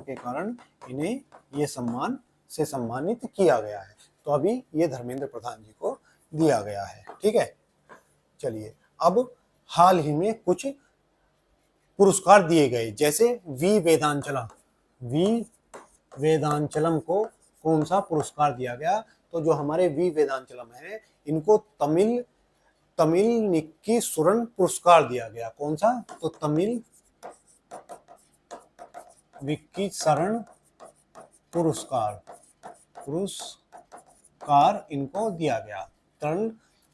Speaker 1: के कारण इन्हें ये सम्मान से सम्मानित किया गया है। तो अभी ये धर्मेंद्र प्रधान जी को दिया गया है। ठीक है, चलिए अब हाल ही में कुछ पुरस्कार दिए गए, जैसे वी वेदांचलम को कौन सा पुरस्कार दिया गया, तो जो हमारे वी वेदांचलम है इनको तमिल निक्की सुरन पुरस्कार दिया गया। कौन सा, तो तमिल विक्की शरण पुरस्कार इनको दिया गया।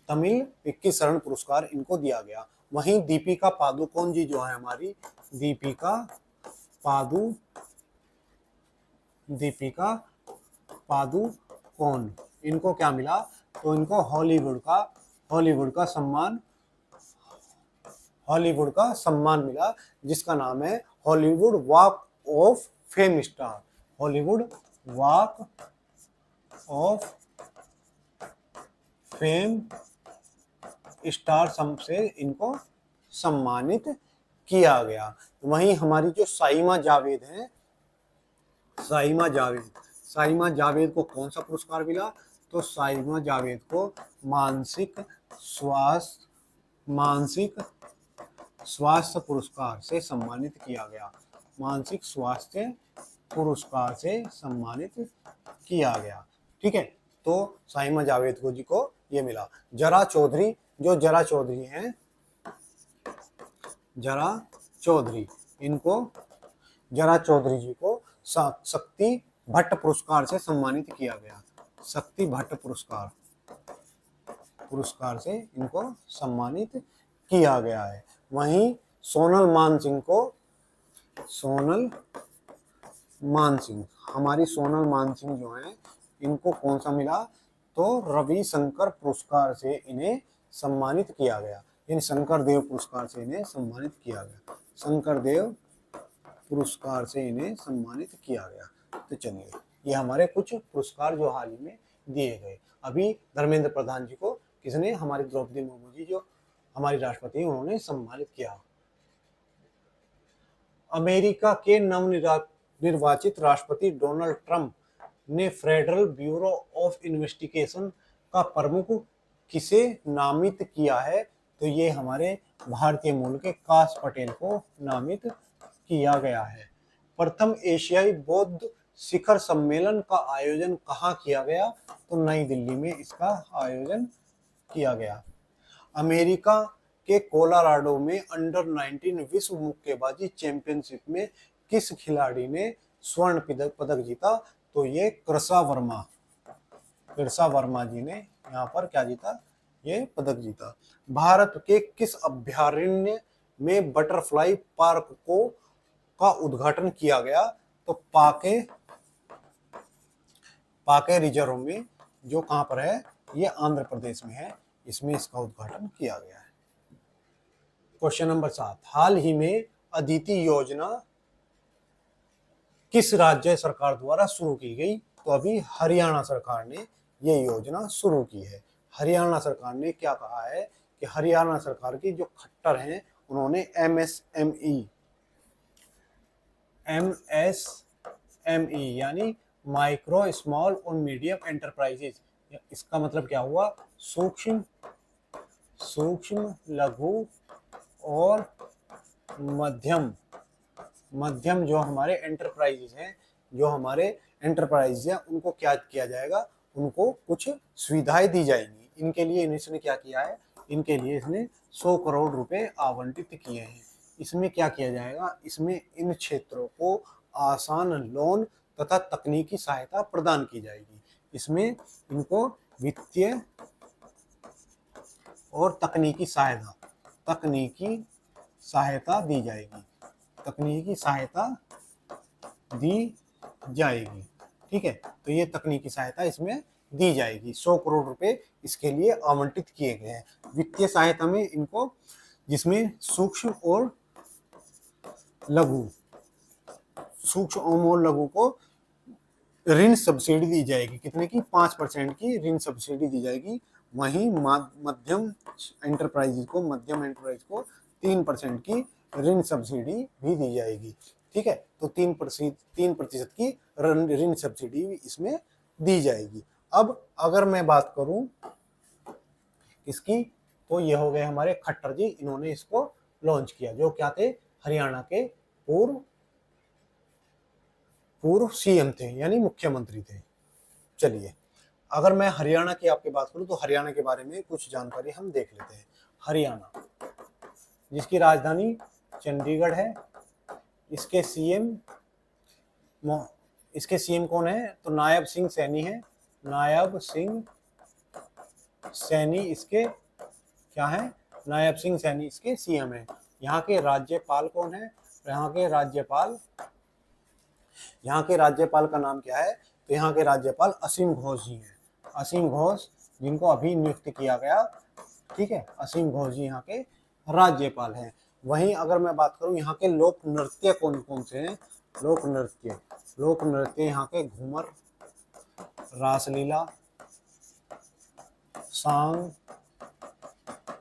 Speaker 1: तमिल विक्की शरण पुरस्कार इनको दिया गया। वहीं दीपिका पादुकोण जी जो है हमारी, दीपिका पादुकोण, इनको क्या मिला, तो इनको हॉलीवुड का सम्मान मिला, जिसका नाम है Hollywood walk of fame star, Hollywood walk of fame star से इनको सम्मानित किया गया। वहीं हमारी जो साइमा जावेद हैं, साइमा जावेद को कौन सा पुरस्कार मिला, तो साइमा जावेद को मानसिक स्वास्थ्य पुरस्कार से सम्मानित किया गया। मानसिक स्वास्थ्य पुरस्कार से सम्मानित किया गया। ठीक है, तो साइमा जावेद को जी को ये मिला। जरा चौधरी हैं, जरा चौधरी जी को शक्ति भट्ट पुरस्कार से सम्मानित किया गया। शक्ति भट्ट पुरस्कार से इनको सम्मानित किया गया है। वहीं सोनल मान सिंह जो हैं, इनको कौन सा मिला, तो रविशंकर पुरस्कार से इन्हें सम्मानित किया गया। यानी शंकर देव पुरस्कार से इन्हें सम्मानित किया गया। शंकर देव पुरस्कार से इन्हें सम्मानित किया गया। तो चलिए, ये हमारे कुछ पुरस्कार जो हाल ही में दिए गए। अभी धर्मेंद्र प्रधान जी को किसने, हमारी द्रौपदी मुर्मू जी जो हमारी राष्ट्रपति, उन्होंने सम्मानित किया। अमेरिका के नवनिर्वाचित राष्ट्रपति डोनाल्ड ट्रंप ने फेडरल ब्यूरो ऑफ इन्वेस्टिगेशन का प्रमुख किसे नामित किया है, तो ये हमारे भारतीय मूल के काश पटेल को नामित किया गया है। प्रथम एशियाई बौद्ध शिखर सम्मेलन का आयोजन कहाँ किया गया, तो नई दिल्ली में इसका आयोजन किया गया। अमेरिका के कोलोराडो में अंडर 19 विश्व मुक्केबाजी चैंपियनशिप में किस खिलाड़ी ने स्वर्ण पदक जीता, तो ये कृषा वर्मा जी ने यहाँ पर क्या जीता, ये पदक जीता। भारत के किस अभयारण्य में बटरफ्लाई पार्क का उद्घाटन किया गया, तो पाके रिजर्व में, जो कहां पर है, ये आंध्र प्रदेश में है, इसमें इसका उद्घाटन किया गया है। क्वेश्चन नंबर 7, हाल ही में अदिति योजना किस राज्य सरकार द्वारा शुरू की गई, तो अभी हरियाणा सरकार ने ये योजना शुरू की है। हरियाणा सरकार ने क्या कहा है कि हरियाणा सरकार की जो खट्टर हैं, उन्होंने MSME यानी माइक्रो स्मॉल और मीडियम एंटरप्राइजेज, इसका मतलब क्या हुआ, सूक्ष्म लघु और मध्यम जो हमारे एंटरप्राइजेज हैं, उनको क्या किया जाएगा, उनको कुछ सुविधाएं दी जाएंगी। इनके लिए इसने क्या किया है, इनके लिए इसने 100 करोड़ रुपए आवंटित किए हैं। इसमें क्या किया जाएगा, इसमें इन क्षेत्रों को आसान लोन तथा तकनीकी सहायता प्रदान की जाएगी। इसमें इनको वित्तीय और तकनीकी सहायता दी जाएगी, तकनीकी सहायता दी जाएगी। ठीक है, तो ये तकनीकी सहायता इसमें दी जाएगी। 100 करोड़ रुपए इसके लिए आवंटित किए गए हैं। वित्तीय सहायता में इनको, जिसमें सूक्ष्म और लघु को ऋण सब्सिडी दी जाएगी। कितने की? 5% की ऋण सब्सिडी दी जाएगी। वहीं मध्यम एंटरप्राइज को 3% की ऋण सब्सिडी भी दी जाएगी। ठीक है, तो 3% की ऋण सब्सिडी इसमें दी जाएगी। अब अगर मैं बात करूं इसकी, तो ये हो गए हमारे खट्टर जी, इन्होंने इसको लॉन्च किया, जो क्या थे, हरियाणा के पूर्व सीएम थे, यानी मुख्यमंत्री थे। चलिए, अगर मैं हरियाणा की आपकी बात करूं तो हरियाणा के बारे में कुछ जानकारी हम देख लेते हैं। हरियाणा, जिसकी राजधानी चंडीगढ़ है, इसके सीएम कौन है? तो नायब सिंह सैनी है। नायब सिंह सैनी इसके क्या है? नायब सिंह सैनी इसके सीएम है। यहाँ के राज्यपाल कौन है? यहाँ के राज्यपाल का नाम क्या है? तो यहाँ के राज्यपाल असीम घोष जी हैं। असीम घोष, जिनको अभी नियुक्त किया गया। ठीक है, असीम घोष जी यहाँ के राज्यपाल हैं। वहीं अगर मैं बात करूं यहाँ के लोक नृत्य कौन कौन से हैं? लोक नृत्य यहाँ के घूमर, रासलीला, सांग,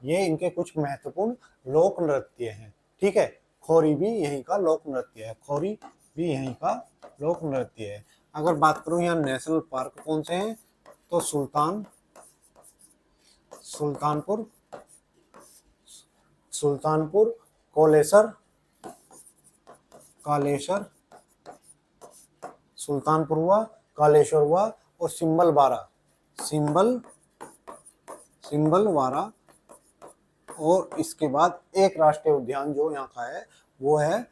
Speaker 1: ये इनके कुछ महत्वपूर्ण लोक नृत्य हैं। ठीक है, खोरी भी यहीं का लोक नृत्य है। अगर बात करूं यहाँ नेशनल पार्क कौन से हैं? तो सुल्तानपुर, सुल्तानपुर हुआ, कालेश्वर हुआ, और सिंबलवारा। और इसके बाद एक राष्ट्रीय उद्यान जो यहाँ का है वो है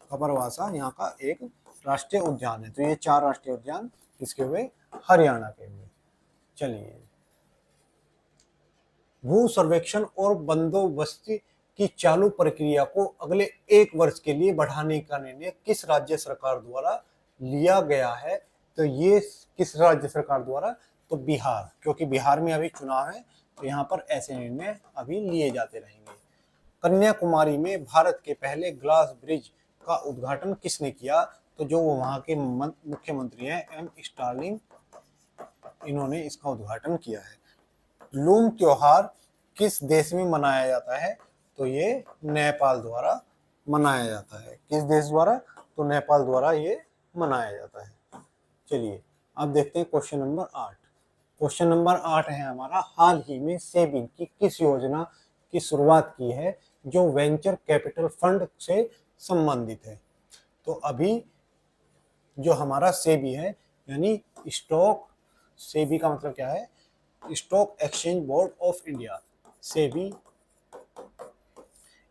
Speaker 1: खपरवासा, यहाँ का एक राष्ट्रीय उद्यान है। तो ये 4 राष्ट्रीय उद्यान किसके हुए? हरियाणा के हुए। चलिए, भू सर्वेक्षण और बंदोबस्ती की चालू प्रक्रिया को अगले 1 वर्ष के लिए बढ़ाने का निर्णय किस राज्य सरकार द्वारा लिया गया है? तो ये किस राज्य सरकार द्वारा? तो बिहार, क्योंकि बिहार में अभी चुनाव है, तो यहाँ पर ऐसे निर्णय अभी लिए जाते रहेंगे। कन्याकुमारी में भारत के पहले ग्लास ब्रिज का उद्घाटन किसने किया? तो जो वहाँ के मुख्यमंत्री हैं एम स्टालिन, इन्होंने इसका उद्घाटन किया है। लूम त्योहार किस देश में मनाया जाता है? तो ये नेपाल द्वारा मनाया जाता है। किस देश द्वारा? तो नेपाल द्वारा ये मनाया जाता है। चलिए, अब देखते हैं क्वेश्चन नंबर 8। क्वेश्चन नंबर 8 है हमारा, हाल ही में सेबी की किस योजना की शुरुआत की है जो वेंचर कैपिटल फंड से संबंधित है? तो अभी जो हमारा सेबी है, यानी सेबी का मतलब क्या है? Stock exchange board of India. SEBI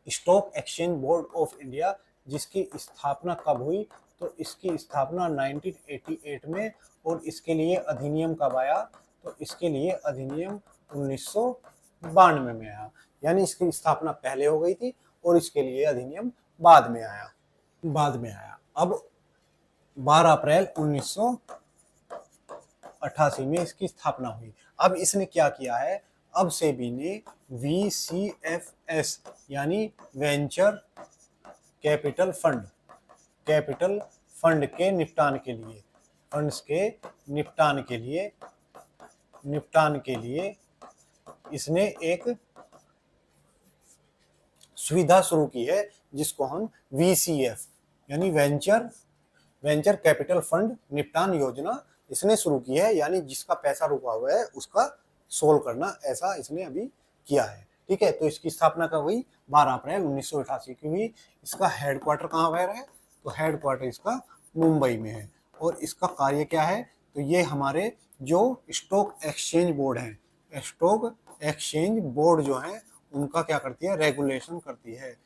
Speaker 1: stock exchange board of India, जिसकी स्थापना कब हुई? तो इसकी स्थापना 1988 में, और इसके लिए अधिनियम कब आया? तो इसके लिए अधिनियम 1992 में आया। यानी इसकी स्थापना पहले हो गई थी और इसके लिए अधिनियम बाद में आया। अब 12 अप्रैल 1988 में इसकी स्थापना हुई। अब इसने क्या किया है? अब सेबी ने VCFS यानी वेंचर कैपिटल फंड के निपटान के लिए इसने एक सुविधा शुरू की है, जिसको हम VCF यानी वेंचर कैपिटल फंड निपटान योजना इसने शुरू की है। यानी जिसका पैसा रुका हुआ है उसका सोल्व करना, ऐसा इसने अभी किया है। ठीक है, तो इसकी स्थापना कब हुई? 12 अप्रैल 1988 की हुई। इसका हेडक्वार्टर कहाँ पर है? तो हेडक्वार्टर इसका मुंबई में है। और इसका कार्य क्या है? तो ये हमारे जो स्टॉक एक्सचेंज बोर्ड है, स्टॉक एक्सचेंज बोर्ड जो है उनका क्या करती है, रेगुलेशन करती है,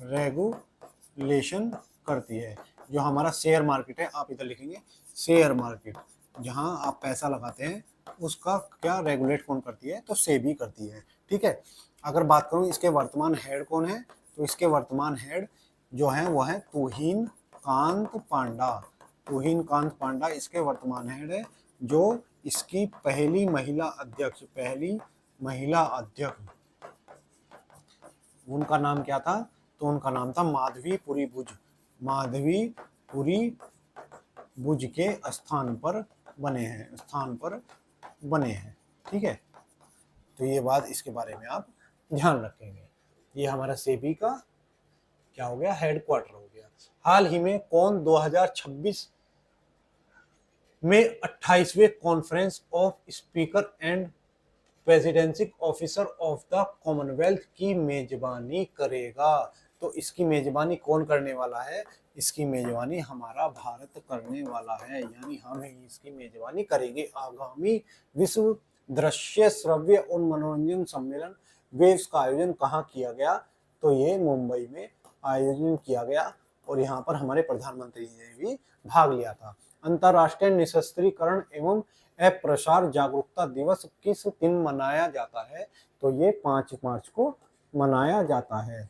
Speaker 1: रेगुलेशन करती है। जो हमारा शेयर मार्केट है, आप इधर लिखेंगे शेयर मार्केट, जहां आप पैसा लगाते हैं उसका क्या रेगुलेट कौन करती है, तो सेबी करती है। ठीक है, अगर बात करूं इसके वर्तमान हेड कौन है, तो इसके वर्तमान हेड जो है वो है तुहिन कांत पांडा। तुहिन कांत पांडा इसके वर्तमान हेड है। जो इसकी पहली महिला अध्यक्ष, उनका नाम क्या था, तो उनका नाम था माधवी पुरी भुज। माधवी पुरी भुज के स्थान पर बने हैं। ठीक है, तो ये बात इसके बारे में आप ध्यान रखेंगे। ये हमारा सेबी का क्या हो गया, हेडक्वार्टर हो गया। हाल ही में कौन 2026 में 28वें conference of speaker and presidency officer of the Commonwealth की मेजबानी करेगा, तो इसकी मेजबानी कौन करने वाला है, इसकी मेजबानी हमारा भारत करने वाला है, यानी हम ही इसकी मेजबानी करेंगे। आगामी विश्व दृश्य श्रव्य और मनोरंजन सम्मेलन वेव्स का आयोजन कहाँ किया गया, तो ये मुंबई में आयोजन किया गया और यहाँ पर हमारे प्रधानमंत्री जी ने भी भाग लिया था। अंतर्राष्ट्रीय निशस्त्रीकरण एवं अप्रसार जागरूकता दिवस किस दिन मनाया जाता है, तो ये 5 मार्च को मनाया जाता है।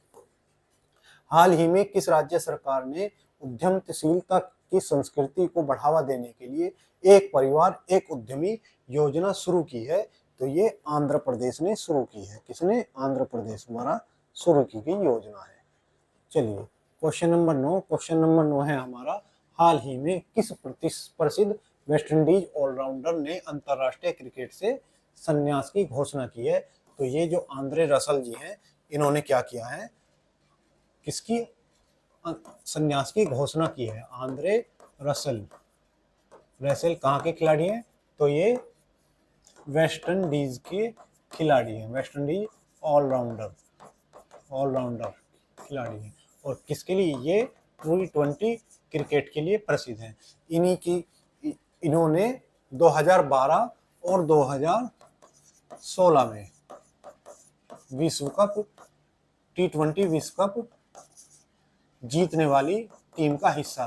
Speaker 1: हाल ही में किस राज्य सरकार ने उद्यमशीलता की संस्कृति को बढ़ावा देने के लिए एक परिवार एक उद्यमी योजना शुरू की है, तो ये आंध्र प्रदेश ने शुरू की है। किसने, आंध्र प्रदेश द्वारा शुरू की गई योजना है। चलिए क्वेश्चन नंबर 9 है हमारा, हाल ही में किस प्रसिद्ध वेस्टइंडीज ऑलराउंडर ने अंतरराष्ट्रीय क्रिकेट से संन्यास की घोषणा की है, तो ये जो आंद्रे रसल जी हैं इन्होंने क्या किया है, किसकी संन्यास की घोषणा की है, आंद्रे रसल कहाँ के खिलाड़ी हैं, तो ये वेस्ट इंडीज के खिलाड़ी हैं, वेस्ट इंडीज ऑलराउंडर खिलाड़ी हैं। और किसके लिए, ये T20 क्रिकेट के लिए प्रसिद्ध हैं। इन्होंने 2012 और 2016 में विश्व कप T20 विश्व कप जीतने वाली टीम का हिस्सा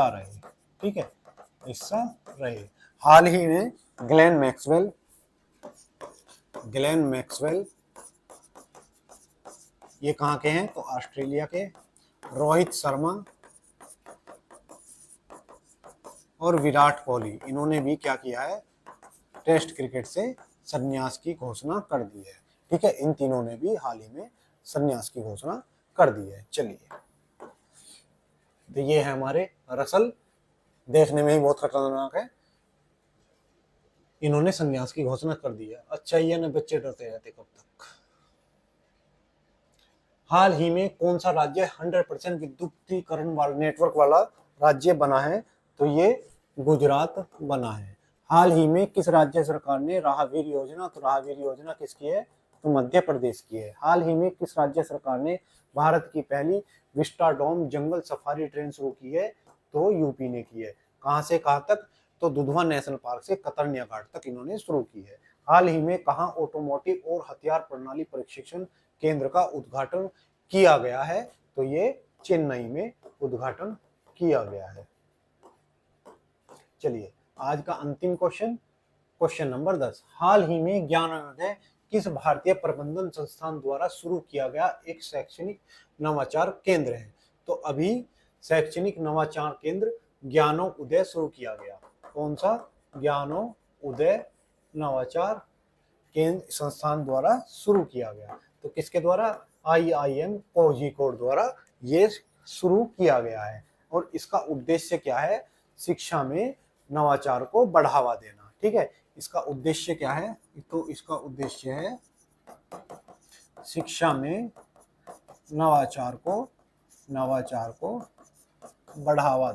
Speaker 1: रहे। ठीक है, हिस्सा रहे। हाल ही में ग्लेन मैक्सवेल ये कहाँ के हैं, तो ऑस्ट्रेलिया के। रोहित शर्मा और विराट कोहली इन्होंने भी क्या किया है, टेस्ट क्रिकेट से संन्यास की घोषणा कर दी है। ठीक है, इन तीनों ने भी हाल ही में संन्यास की घोषणा कर दी है। चलिए, तो ये है हमारे रसल, देखने में ही बहुत खतरनाक है, इन्होंने संन्यास की घोषणा कर दी है। अच्छा, ये ना बच्चे डरते रहते कब तक। हाल ही में कौन सा राज्य 100% विद्युतीकरण वाला नेटवर्क वाला राज्य बना है, तो ये गुजरात बना है। हाल ही में किस राज्य सरकार ने राहवीर योजना, तो राहवीर योजना किसकी है, तो मध्य प्रदेश की है। हाल ही में किस राज्य सरकार ने भारत की पहली विस्टाडोम जंगल सफारी ट्रेन शुरू की है, तो यूपी ने की है। कहां से कहां तक, तो दुधवा नेशनल पार्क से कतर्निया घाट तक इन्होंने शुरू की है। हाल ही में कहां ऑटोमोटिव और हथियार प्रणाली प्रशिक्षण केंद्र का उद्घाटन किया गया है, तो ये चेन्नई में उद्घाटन किया गया है। चलिए, आज का अंतिम क्वेश्चन नंबर 10, हाल ही में ज्ञानोदय किस भारतीय प्रबंधन संस्थान द्वारा शुरू किया गया एक शैक्षणिक नवाचार केंद्र है, तो अभी शैक्षणिक नवाचार केंद्र ज्ञानोदय शुरू किया गया। कौन सा, ज्ञानोदय नवाचार केंद्र संस्थान द्वारा शुरू किया गया, तो किसके द्वारा, IIM कोझिकोड द्वारा ये शुरू किया गया है। और इसका उद्देश्य क्या है, शिक्षा में नवाचार को बढ़ावा देना। ठीक है, इसका उद्देश्य क्या है, तो इसका उद्देश्य है शिक्षा में नवाचार को बढ़ावा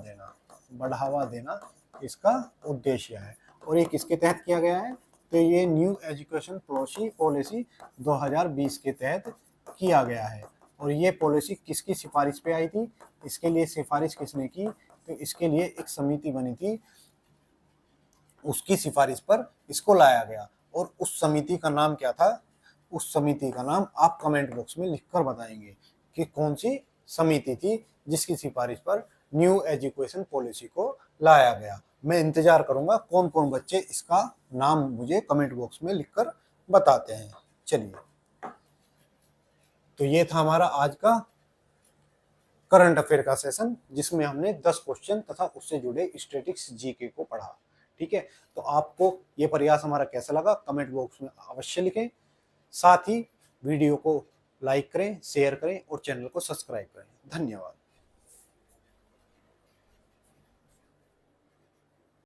Speaker 1: देना इसका उद्देश्य है। और ये किसके तहत किया गया है, तो ये न्यू एजुकेशन पॉलिसी 2020 के तहत किया गया है। और ये पॉलिसी किसकी सिफारिश पे आई थी, इसके लिए सिफारिश किसने की, तो इसके लिए एक समिति बनी थी, उसकी सिफारिश पर इसको लाया गया। और उस समिति का नाम क्या था, उस समिति का नाम आप कमेंट बॉक्स में लिखकर बताएंगे कि कौन सी समिति थी जिसकी सिफारिश पर न्यू एजुकेशन पॉलिसी को लाया गया। मैं इंतजार करूंगा कौन कौन बच्चे इसका नाम मुझे कमेंट बॉक्स में लिखकर बताते हैं। चलिए, तो ये था हमारा आज का करंट अफेयर का सेशन, जिसमें हमने 10 क्वेश्चन तथा उससे जुड़े स्टैटिस्टिक्स जीके को पढ़ा। ठीक है, तो आपको ये प्रयास हमारा कैसा लगा कमेंट बॉक्स में अवश्य लिखें। साथ ही वीडियो को लाइक करें, शेयर करें और चैनल को सब्सक्राइब करें। धन्यवाद।